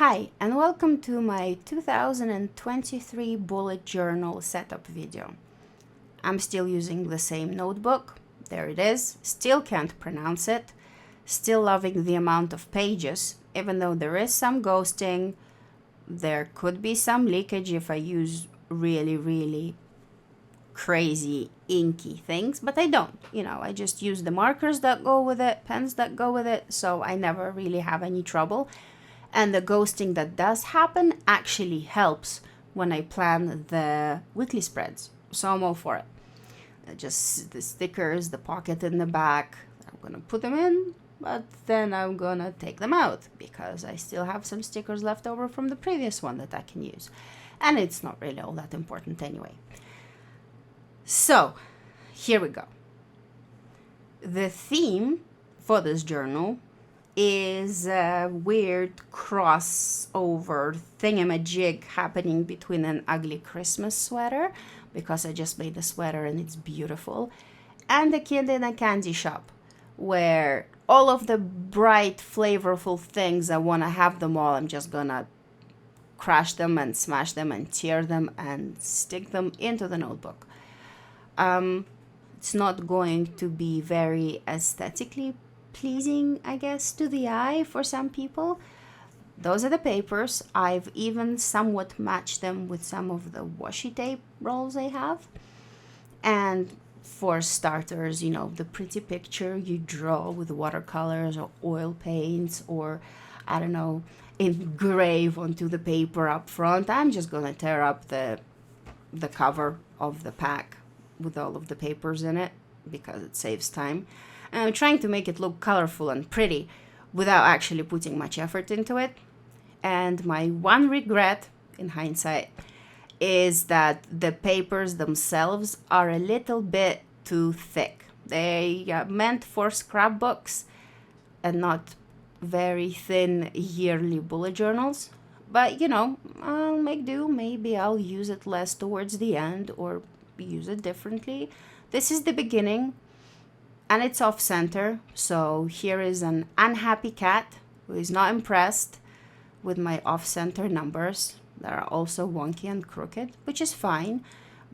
Hi, and welcome to my 2023 bullet journal setup video. I'm still using the same notebook. There it is. Still can't pronounce it. Still loving the amount of pages, even though there is some ghosting. There could be some leakage if I use really crazy inky things, but I don't. I just use the markers that go with it, pens that go with it, so I never really have any trouble. And the ghosting that does happen actually helps when I plan the weekly spreads. So I'm all for it. Just the stickers, the pocket in the back, I'm going to put them in, but then I'm going to take them out because I still have some stickers left over from the previous one that I can use. And it's not really all that important anyway. So here we go. The theme for this journal is a weird crossover thingamajig happening between an ugly Christmas sweater, because I just made a sweater and it's beautiful, and a kid in a candy shop, where all of the bright, flavorful things, I want to have them all. I'm just gonna crash them and smash them and tear them and stick them into the notebook. It's not going to be very aesthetically pleasing, I guess, to the eye for some people. Those are the papers. I've even somewhat matched them with some of the washi tape rolls I have. And for starters, the pretty picture you draw with watercolors or oil paints, or I don't know, engrave onto the paper up front. I'm just gonna tear up the cover of the pack with all of the papers in it because it saves time. And I'm trying to make it look colorful and pretty without actually putting much effort into it. And my one regret, in hindsight, is that the papers themselves are a little bit too thick. They are meant for scrapbooks and not very thin yearly bullet journals. But, I'll make do. Maybe I'll use it less towards the end or use it differently. This is the beginning. And it's off-center, so here is an unhappy cat who is not impressed with my off-center numbers that are also wonky and crooked, which is fine,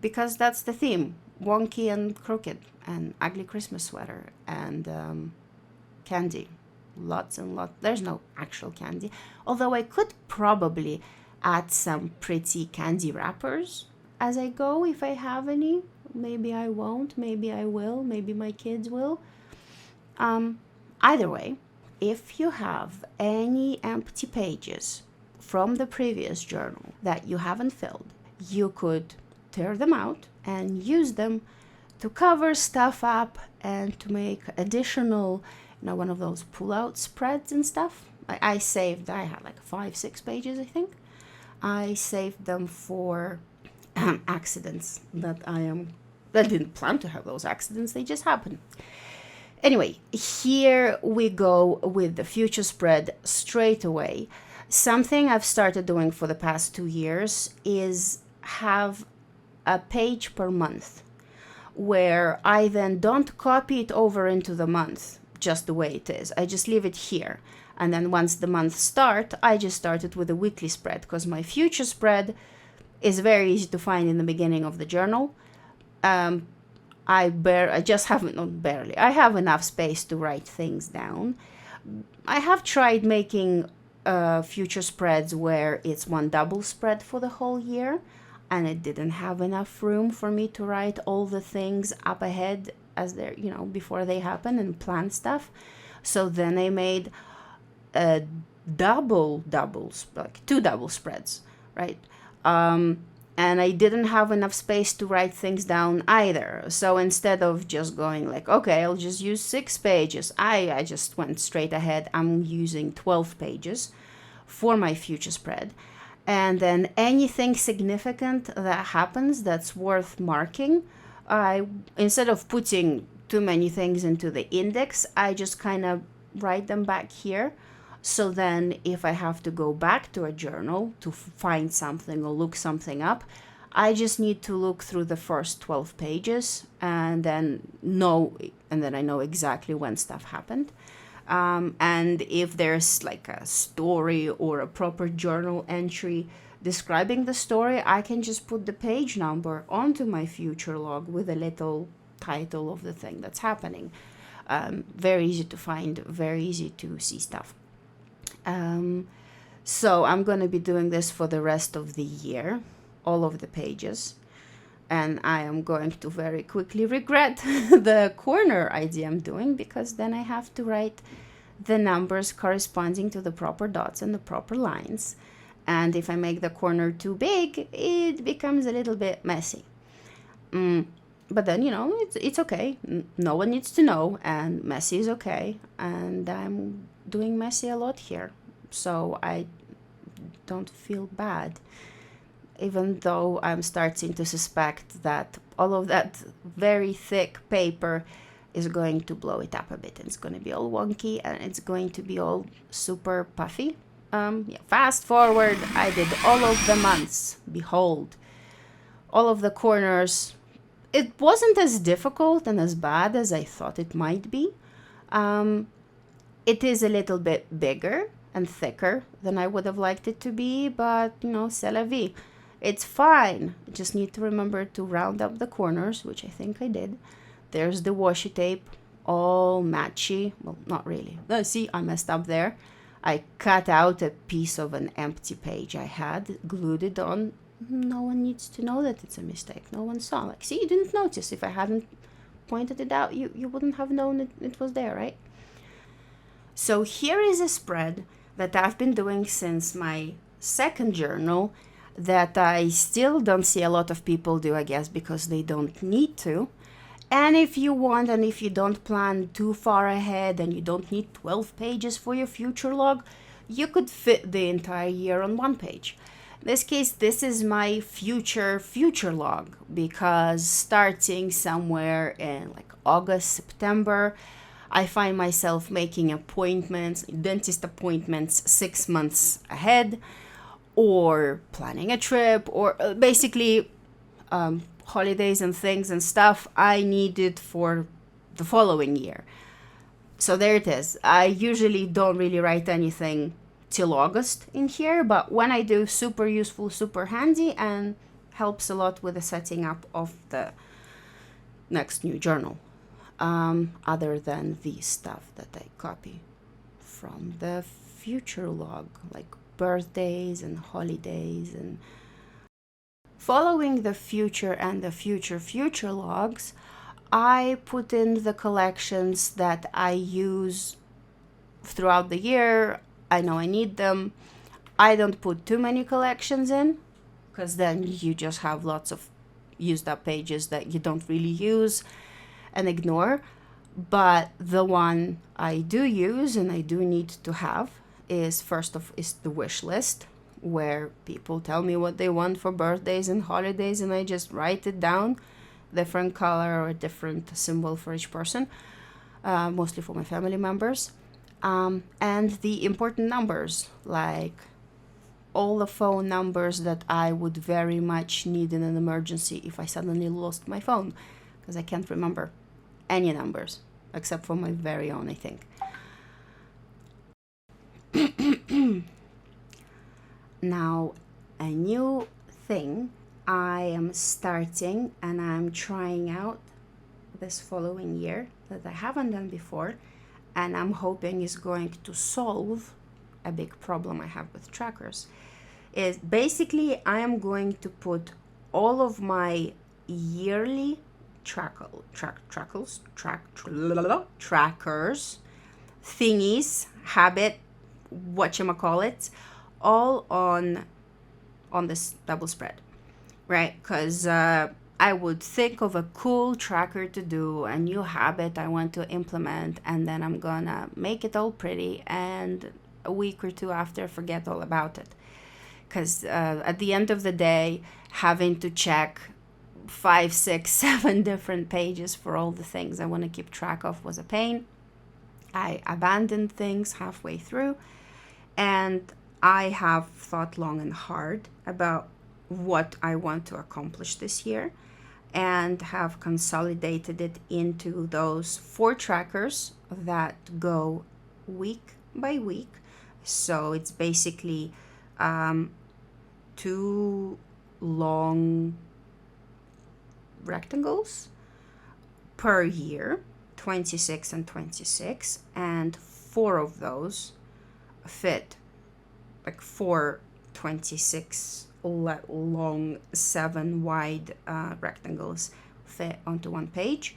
because that's the theme, wonky and crooked, and ugly Christmas sweater, and candy, lots and lots. There's no actual candy, although I could probably add some pretty candy wrappers as I go if I have any. Maybe I won't, maybe I will, maybe my kids will. Either way, if you have any empty pages from the previous journal that you haven't filled, you could tear them out and use them to cover stuff up and to make additional, one of those pull-out spreads and stuff. I had like 5-6 pages, I think. I saved them for accidents I didn't plan to have those accidents, they just happened. Anyway, here we go with the future spread straight away. Something I've started doing for the past 2 years is have a page per month, where I then don't copy it over into the month just the way it is. I just leave it here. And then once the month start, I just start it with a weekly spread, because my future spread is very easy to find in the beginning of the journal. I have enough space to write things down. I have tried making future spreads where it's one double spread for the whole year, and it didn't have enough room for me to write all the things up ahead as they're, before they happen, and plan stuff. So then I made a like 2 double spreads, right? And I didn't have enough space to write things down either. So instead of just going like, okay, I'll just use 6 pages, I just went straight ahead. I'm using 12 pages for my future spread. And then anything significant that happens that's worth marking, instead of putting too many things into the index, I just kind of write them back here. So then if I have to go back to a journal to find something or look something up, I just need to look through the first 12 pages and then I know exactly when stuff happened. And if there's like a story or a proper journal entry describing the story, I can just put the page number onto my future log with a little title of the thing that's happening. Very easy to find, very easy to see stuff. So I'm going to be doing this for the rest of the year, all of the pages. And I am going to very quickly regret the corner idea I'm doing, because then I have to write the numbers corresponding to the proper dots and the proper lines. And if I make the corner too big, it becomes a little bit messy. But then, it's okay. No one needs to know, and messy is okay. And I'm doing messy a lot here, so I don't feel bad, even though I'm starting to suspect that all of that very thick paper is going to blow it up a bit. It's going to be all wonky, and it's going to be all super puffy. Fast forward, I did all of the months. Behold, all of the corners. It wasn't as difficult and as bad as I thought it might be. It is a little bit bigger and thicker than I would have liked it to be, but, c'est la vie. It's fine. I just need to remember to round up the corners, which I think I did. There's the washi tape, all matchy. Well, not really. See, I messed up there. I cut out a piece of an empty page I had, glued it on. No one needs to know that it's a mistake. No one saw. Like, see, you didn't notice. If I hadn't pointed it out, you wouldn't have known it was there, right? So here is a spread that I've been doing since my second journal that I still don't see a lot of people do, I guess, because they don't need to. And if you want, and if you don't plan too far ahead and you don't need 12 pages for your future log, you could fit the entire year on one page. In this case, this is my future log, because starting somewhere in like August, September, I find myself making appointments, dentist appointments 6 months ahead, or planning a trip, or basically holidays and things and stuff I needed for the following year. So there it is. I usually don't really write anything till August in here, but when I do, super useful, super handy, and helps a lot with the setting up of the next new journal. Other than the stuff that I copy from the future log, like birthdays and holidays. And following the future and the future logs, I put in the collections that I use throughout the year. I know I need them. I don't put too many collections in, because then you just have lots of used up pages that you don't really use and ignore. But the one I do use and I do need to have is the wish list, where people tell me what they want for birthdays and holidays, and I just write it down, different color or a different symbol for each person, mostly for my family members. And the important numbers, like all the phone numbers that I would very much need in an emergency if I suddenly lost my phone, because I can't remember any numbers except for my very own, I think. Now, a new thing I am starting and I'm trying out this following year that I haven't done before, and I'm hoping is going to solve a big problem I have with trackers, is basically I am going to put all of my yearly trackers, thingies, habit, whatchamacallit, all on this double spread, right? Because I would think of a cool tracker to do, a new habit I want to implement, and then I'm gonna make it all pretty, and a week or two after forget all about it. Because at the end of the day, having to check 5, 6, 7 different pages for all the things I want to keep track of was a pain. I abandoned things halfway through, and I have thought long and hard about what I want to accomplish this year, and have consolidated it into those 4 trackers that go week by week. So it's basically 2 long rectangles per year, 26 and 26, and 4 of those fit, like 4 26 long 7 wide rectangles fit onto one page.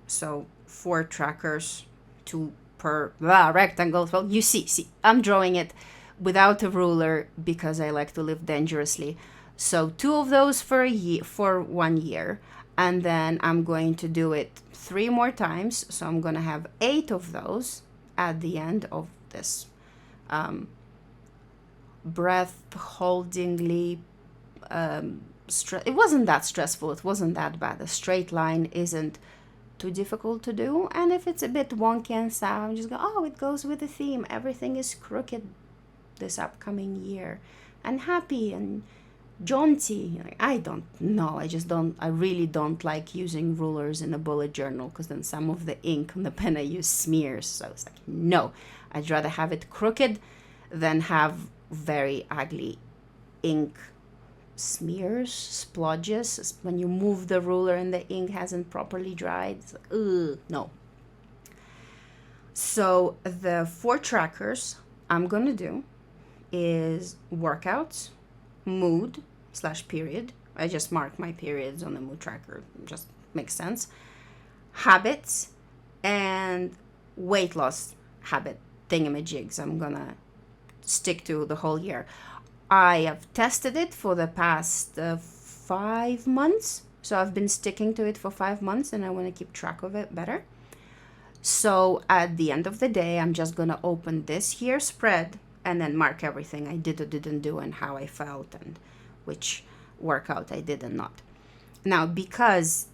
So 4 trackers, 2 per rectangle. Well, you see, I'm drawing it without a ruler because I like to live dangerously. So 2 of those for a year, for 1 year, and then I'm going to do it 3 more times. So I'm going to have 8 of those at the end of this breath-holdingly it wasn't that stressful. It wasn't that bad. A straight line isn't too difficult to do, and if it's a bit wonky and stuff, I'm just going, oh, it goes with the theme. Everything is crooked this upcoming year, and happy and jaunty. Like, I don't know. I really don't like using rulers in a bullet journal, because then some of the ink on the pen I use smears. So it's like, no, I'd rather have it crooked than have very ugly ink smears, splodges, when you move the ruler and the ink hasn't properly dried. It's like, ugh, no. So the 4 trackers I'm going to do is workouts, mood / period. I just mark my periods on the mood tracker. It just makes sense. Habits and weight loss habit thingamajigs I'm going to stick to the whole year. I have tested it for the past 5 months. So I've been sticking to it for 5 months, and I want to keep track of it better. So at the end of the day, I'm just going to open this here spread and then mark everything I did or didn't do and how I felt and which workout I did and not. Now, because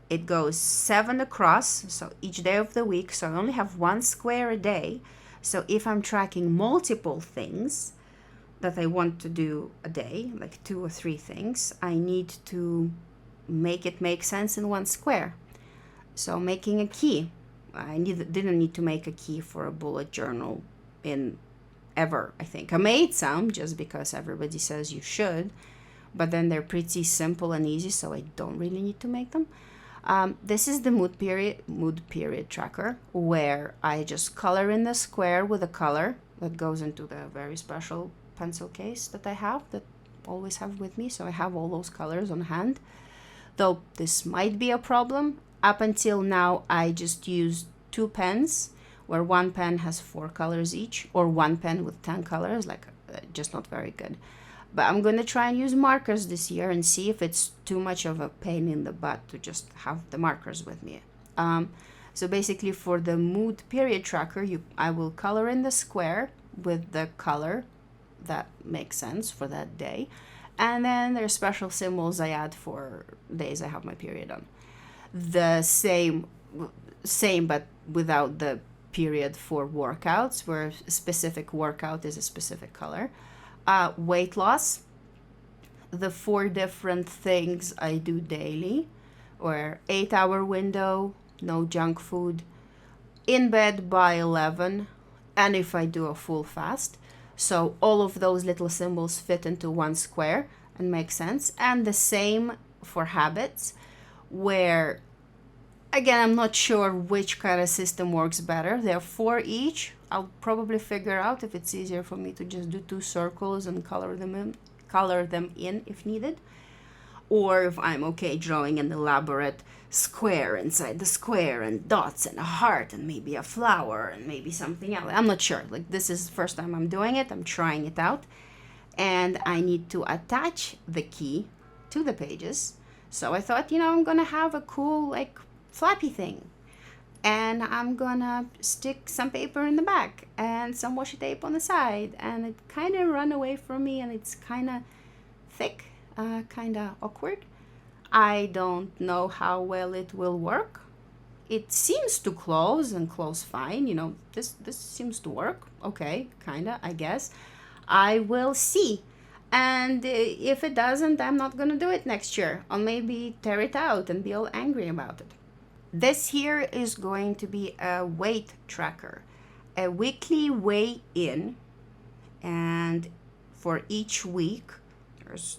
it goes 7 across, so each day of the week, so I only have 1 square a day. So if I'm tracking multiple things that I want to do a day, like 2 or 3 things, I need to make it make sense in 1 square. So making a key. Didn't need to make a key for a bullet journal in ever, I think. I made some just because everybody says you should, but then they're pretty simple and easy, so I don't really need to make them. This is the mood period tracker, where I just color in the square with a color that goes into the very special pencil case that I have, that always have with me. So I have all those colors on hand, though this might be a problem. Up until now, I just used 2 pens, where 1 pen has 4 colors each, or 1 pen with 10 colors, like just not very good. But I'm going to try and use markers this year and see if it's too much of a pain in the butt to just have the markers with me. So basically for the mood period tracker, I will color in the square with the color that makes sense for that day. And then there's special symbols I add for days I have my period on. The same but without the period for workouts, where a specific workout is a specific color. Weight loss, the 4 different things I do daily, or 8-hour window, no junk food, in bed by 11, and if I do a full fast. So all of those little symbols fit into 1 square and make sense. And the same for habits, where again, I'm not sure which kind of system works better. There are 4 each. I'll probably figure out if it's easier for me to just do 2 circles and color them in if needed, or if I'm okay drawing an elaborate square inside the square and dots and a heart and maybe a flower and maybe something else. I'm not sure. Like, this is the first time I'm doing it. I'm trying it out, and I need to attach the key to the pages. So I thought, I'm gonna have a cool like flappy thing, and I'm gonna stick some paper in the back and some washi tape on the side, and it kind of ran away from me, and it's kind of thick, kind of awkward. I don't know how well it will work. It seems to close fine. This seems to work. Okay, kind of, I guess. I will see. And if it doesn't, I'm not gonna do it next year. I'll maybe tear it out and be all angry about it. This here is going to be a weight tracker. a weekly weigh-in, and for each week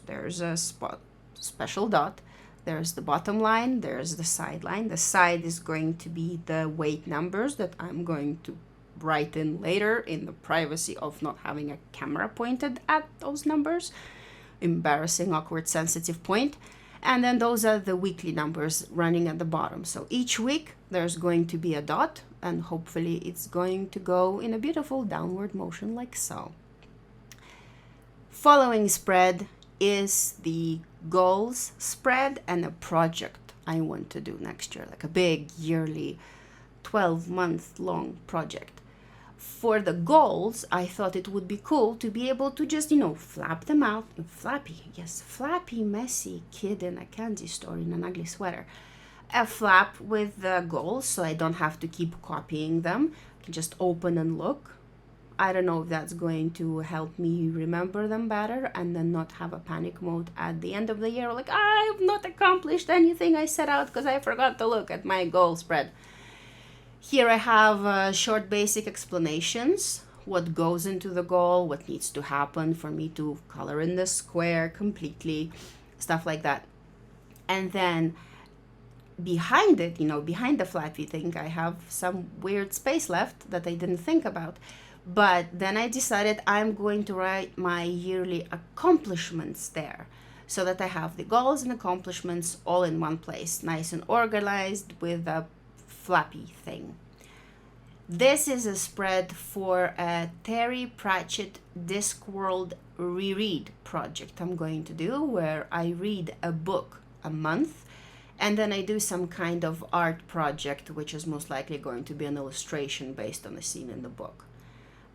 there's a special dot. There's the bottom line, there's the side line. The side is going to be the weight numbers that I'm going to write in later in the privacy of not having a camera pointed at those numbers. Embarrassing, awkward, sensitive point. And then those are the weekly numbers running at the bottom. So each week there's going to be a dot, and hopefully it's going to go in a beautiful downward motion like so. Following spread is the goals spread and a project I want to do next year, like a big yearly 12-month long project. For the goals, I thought it would be cool to be able to just, flap them out. Flappy, messy kid in a candy store in an ugly sweater. A flap with the goals, so I don't have to keep copying them. I can just open and look. I don't know if that's going to help me remember them better and then not have a panic mode at the end of the year. Like, I've not accomplished anything I set out because I forgot to look at my goal spread. Here I have short basic explanations, what goes into the goal, what needs to happen for me to color in the square completely, stuff like that. And then behind it, behind the flappy thing, I have some weird space left that I didn't think about. But then I decided I'm going to write my yearly accomplishments there, so that I have the goals and accomplishments all in one place, nice and organized with a flappy thing. This is a spread for a Terry Pratchett Discworld reread project I'm going to do, where I read a book a month and then I do some kind of art project, which is most likely going to be an illustration based on the scene in the book.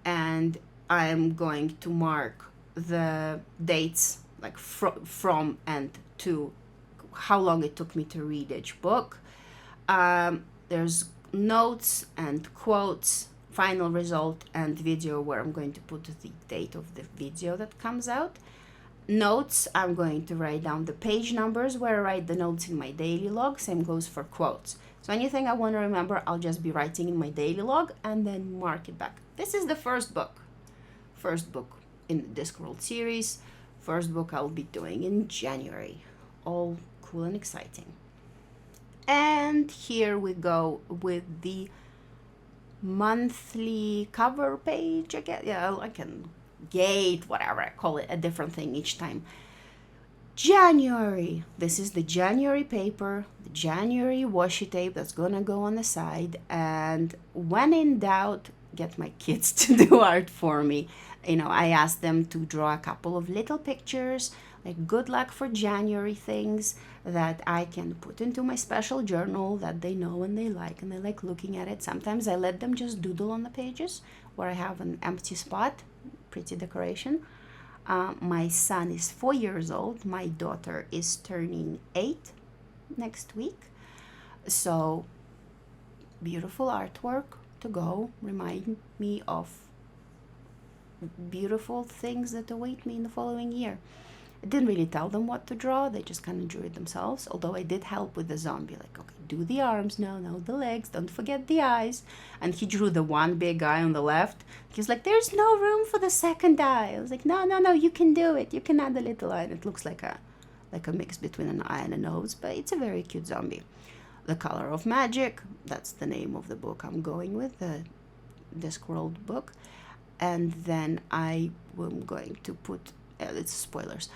And I'm going to mark the dates, like from and to how long it took me to read each book. There's notes and quotes, final result, and video where I'm going to put the date of the video that comes out. Notes, I'm going to write down the page numbers where I write the notes in my daily log. Same goes for quotes. So anything I want to remember, I'll just be writing in my daily log and then mark it back. This is the first book in the Discworld series. First book I'll be doing in January. All cool and exciting. And here we go with the monthly cover page again. Yeah, I can gate, whatever I call it, a different thing each time. January. This is the January paper, the January washi tape that's gonna go on the side. And when in doubt, get my kids to do art for me. I asked them to draw a couple of little pictures, like good luck for January things that I can put into my special journal that they know and they like looking at it. Sometimes I let them just doodle on the pages where I have an empty spot, pretty decoration. My son is 4 years old. My daughter is turning 8 next week. So beautiful artwork to go, remind me of beautiful things that await me in the following year. I didn't really tell them what to draw. They just kind of drew it themselves. Although I did help with the zombie. Like, okay, do the arms. No, the legs. Don't forget the eyes. And he drew the one big eye on the left. He was like, there's no room for the second eye. I was like, no, you can do it. You can add a little eye. And it looks like a mix between an eye and a nose. But it's a very cute zombie. The Color of Magic. That's the name of the book I'm going with. The Discworld book. And then I am going to put... it's spoilers.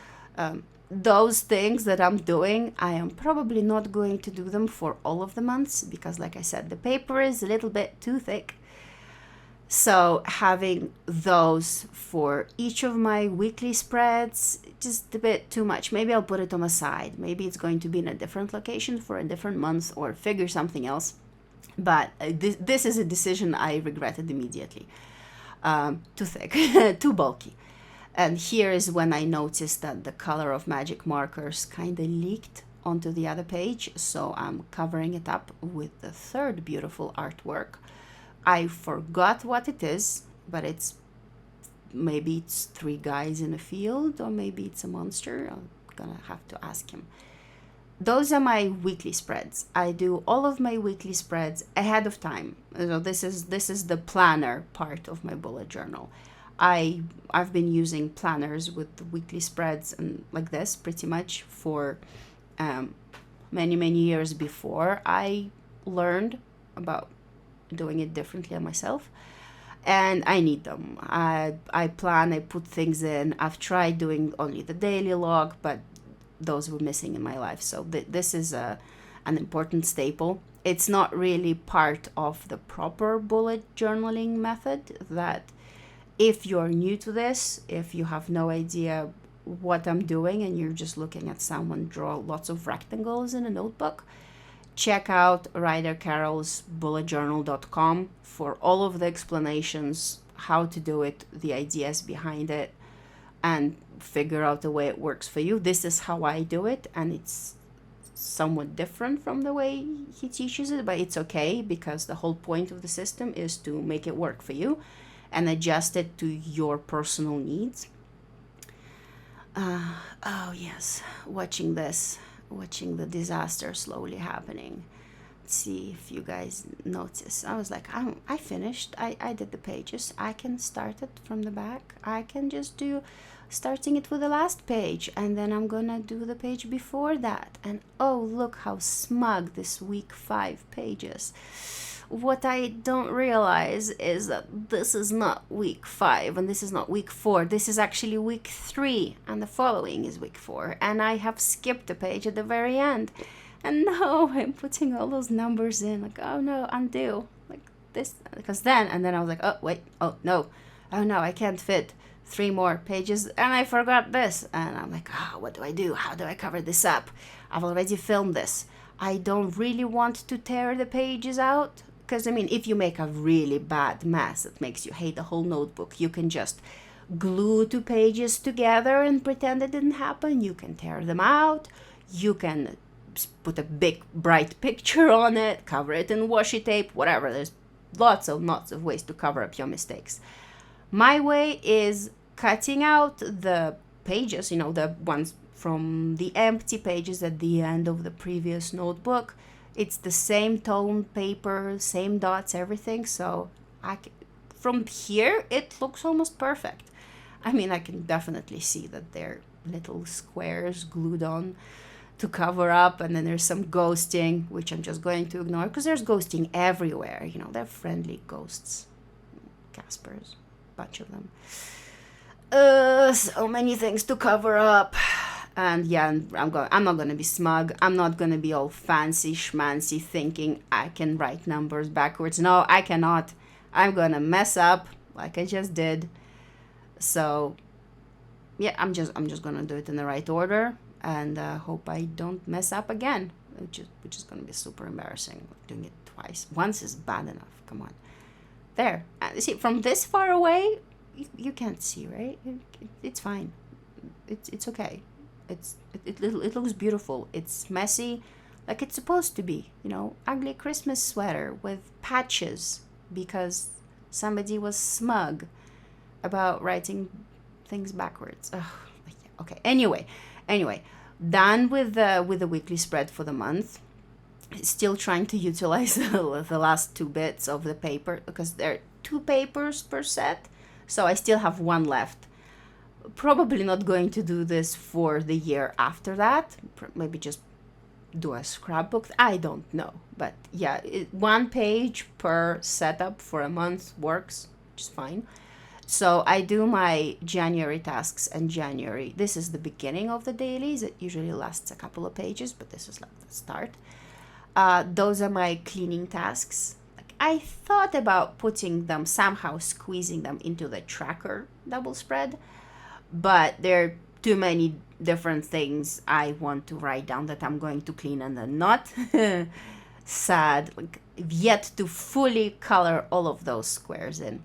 Those things that I'm doing, I am probably not going to do them for all of the months because, like I said, the paper is a little bit too thick. So having those for each of my weekly spreads, just a bit too much. Maybe I'll put it on the side. Maybe it's going to be in a different location for a different month or figure something else. But this is a decision I regretted immediately. Too thick, too bulky. And here is when I noticed that the Color of Magic markers kind of leaked onto the other page. So I'm covering it up with the third beautiful artwork. I forgot what it is, but maybe it's 3 guys in a field, or maybe it's a monster. I'm gonna have to ask him. those are my weekly spreads. I do all of my weekly spreads ahead of time. So this is the planner part of my bullet journal. I've been using planners with the weekly spreads and like this pretty much for many years before I learned about doing it differently on myself. And I need them. I plan, I put things in. I've tried doing only the daily log, but those were missing in my life. So this is an important staple. It's not really part of the proper bullet journaling method. That if you're new to this, if you have no idea what I'm doing and you're just looking at someone draw lots of rectangles in a notebook, check out Ryder Carroll's bulletjournal.com for all of the explanations, how to do it, the ideas behind it, and figure out the way it works for you. This is how I do it, and it's somewhat different from the way he teaches it, but it's okay because the whole point of the system is to make it work for you and adjust it to your personal needs. Oh yes, watching the disaster slowly happening. Let's see if you guys notice. I was like, I finished. I did the pages. I can start it from the back. I can just do starting it with the last page, and then I'm gonna do the page before that. And oh, look how smug this week 5 pages. What I don't realize is that this is not week 5 and this is not week 4. This is actually week 3 and the following is week 4. And I have skipped a page at the very end. And now I'm putting all those numbers in. Like, oh no, undo. Like this. Because then I was like, oh wait, oh no, I can't fit 3 more pages. And I forgot this. And I'm like, what do I do? How do I cover this up? I've already filmed this. I don't really want to tear the pages out. Because, I mean, if you make a really bad mess that makes you hate the whole notebook, you can just glue 2 pages together and pretend it didn't happen. You can tear them out. You can put a big, bright picture on it, cover it in washi tape, whatever. There's lots of ways to cover up your mistakes. My way is cutting out the pages, the ones from the empty pages at the end of the previous notebook. It's the same tone paper, same dots, everything. So from here, it looks almost perfect. I mean, I can definitely see that they're little squares glued on to cover up. And then there's some ghosting, which I'm just going to ignore because there's ghosting everywhere. They're friendly ghosts. Caspers, bunch of them. So many things to cover up. And yeah, I'm not gonna be smug. I'm not gonna be all fancy schmancy thinking I can write numbers backwards. No, I cannot. I'm gonna mess up like I just did. So yeah, I'm just gonna do it in the right order and hope I don't mess up again, which is gonna be super embarrassing. Doing it twice. Once is bad enough. Come on. There. See, from this far away, you can't see, right? It's fine. It's okay. It looks beautiful. It's messy, like it's supposed to be. Ugly Christmas sweater with patches because somebody was smug about writing things backwards. Ugh, okay. Anyway, done with the weekly spread for the month. Still trying to utilize the last 2 bits of the paper because there are 2 papers per set, so I still have 1 left. Probably not going to do this for the year after that. Maybe just do a scrapbook. I don't know. But yeah, 1 page per setup for a month works, which is fine. So I do my January tasks in January. This is the beginning of the dailies. It usually lasts a couple of pages, but this is like the start. Those are my cleaning tasks. I thought about putting them, somehow squeezing them into the tracker double spread. But there are too many different things I want to write down that I'm going to clean and then not. Sad, yet to fully color all of those squares in.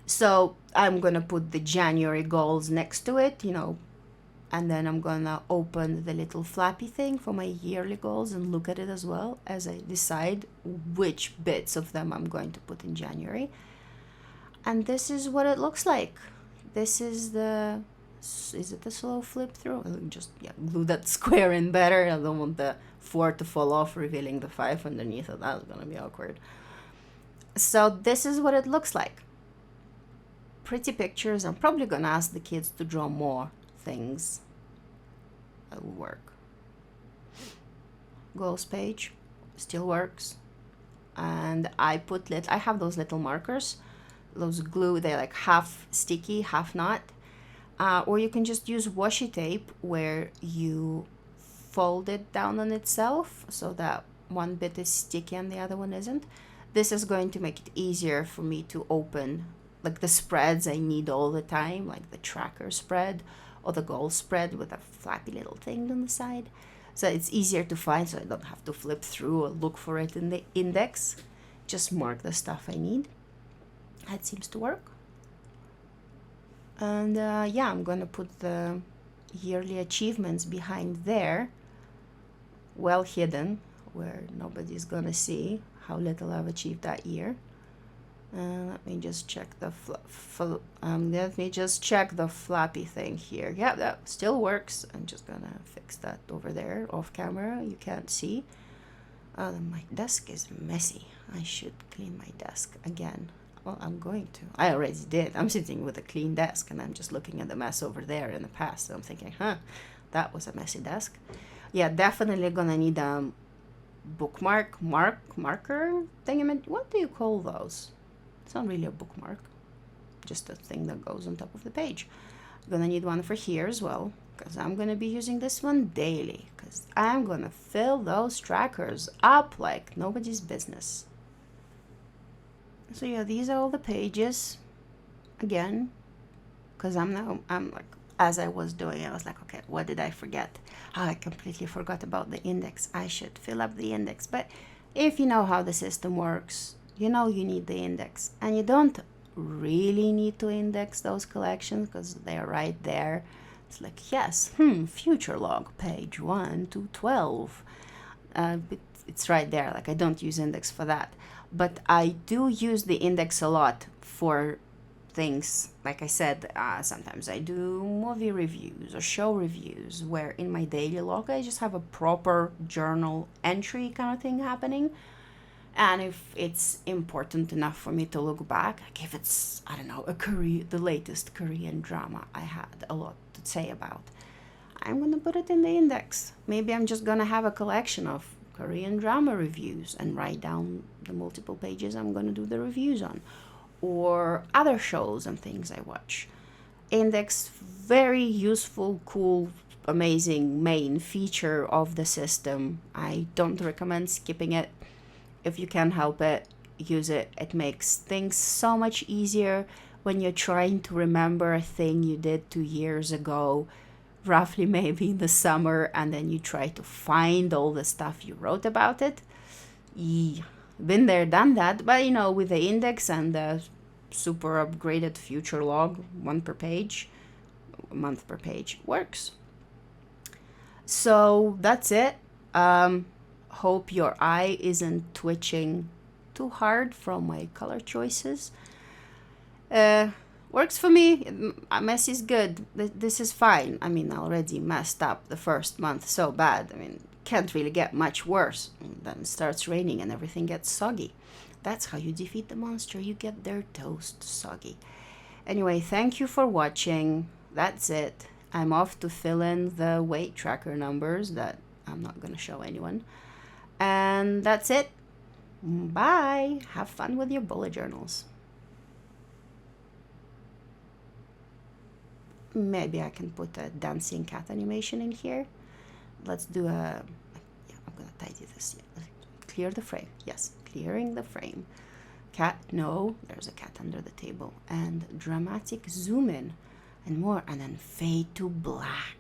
So I'm going to put the January goals next to it, and then I'm going to open the little flappy thing for my yearly goals and look at it as well as I decide which bits of them I'm going to put in January. And this is what it looks like. This is the Is it a slow flip through? I'll just glue that square in better. I don't want the 4 to fall off, revealing the 5 underneath it. That's gonna be awkward. So this is what it looks like. Pretty pictures. I'm probably gonna ask the kids to draw more things. That will work. Goals page still works. And I have those little markers, those glue, they're like half sticky, half not. Or you can just use washi tape where you fold it down on itself so that one bit is sticky and the other one isn't. This is going to make it easier for me to open like the spreads I need all the time, like the tracker spread or the goal spread with a flappy little thing on the side. So it's easier to find, so I don't have to flip through or look for it in the index. Just mark the stuff I need. That seems to work. And yeah, I'm gonna put the yearly achievements behind there, well hidden, where nobody's gonna see how little I've achieved that year. Let me just check the flappy thing here. Yeah, that still works. I'm just gonna fix that over there off camera. You can't see. My desk is messy. I should clean my desk again. Well, I'm going to. I already did. I'm sitting with a clean desk and I'm just looking at the mess over there in the past. So I'm thinking, that was a messy desk. Yeah, definitely gonna need a marker thing. What do you call those? It's not really a bookmark, just a thing that goes on top of the page. I'm gonna need one for here as well, because I'm gonna be using this one daily, because I'm gonna fill those trackers up like nobody's business. So yeah, these are all the pages. Again, because I'm like, as I was doing, I was like, okay, what did I forget? I completely forgot about the index. I should fill up the index. But if you know how the system works, you know you need the index, and you don't really need to index those collections because they're right there. It's like, yes, future log page 1 to 12. But it's right there. Like, I don't use index for that, but I do use the index a lot for things. Like I said, sometimes I do movie reviews or show reviews where in my daily log I just have a proper journal entry kind of thing happening. And if it's important enough for me to look back, like if it's, I don't know, the latest Korean drama I had a lot to say about, I'm gonna put it in the index. Maybe I'm just gonna have a collection of Korean drama reviews and write down the multiple pages I'm gonna do the reviews on, or other shows and things I watch. Index, very useful, cool, amazing main feature of the system. I don't recommend skipping it. If you can help it, use it. It makes things so much easier when you're trying to remember a thing you did 2 years ago, roughly maybe in the summer, and then you try to find all the stuff you wrote about it. Yeah, been there, done that. But you know, with the index and the super upgraded future log, 1 per page, a month per page, works. So that's it. Hope your eye isn't twitching too hard from my color choices. Works for me. Mess is good. This is fine. I mean, I already messed up the first month so bad. I mean, can't really get much worse. And then it starts raining and everything gets soggy. That's how you defeat the monster. You get their toast soggy. Anyway, thank you for watching. That's it. I'm off to fill in the weight tracker numbers that I'm not going to show anyone. And that's it. Bye. Have fun with your bullet journals. Maybe I can put a dancing cat animation in here. Let's do I'm gonna tidy this. Yeah. Clear the frame. Yes, clearing the frame. Cat, no, there's a cat under the table. And dramatic zoom in and more, and then fade to black.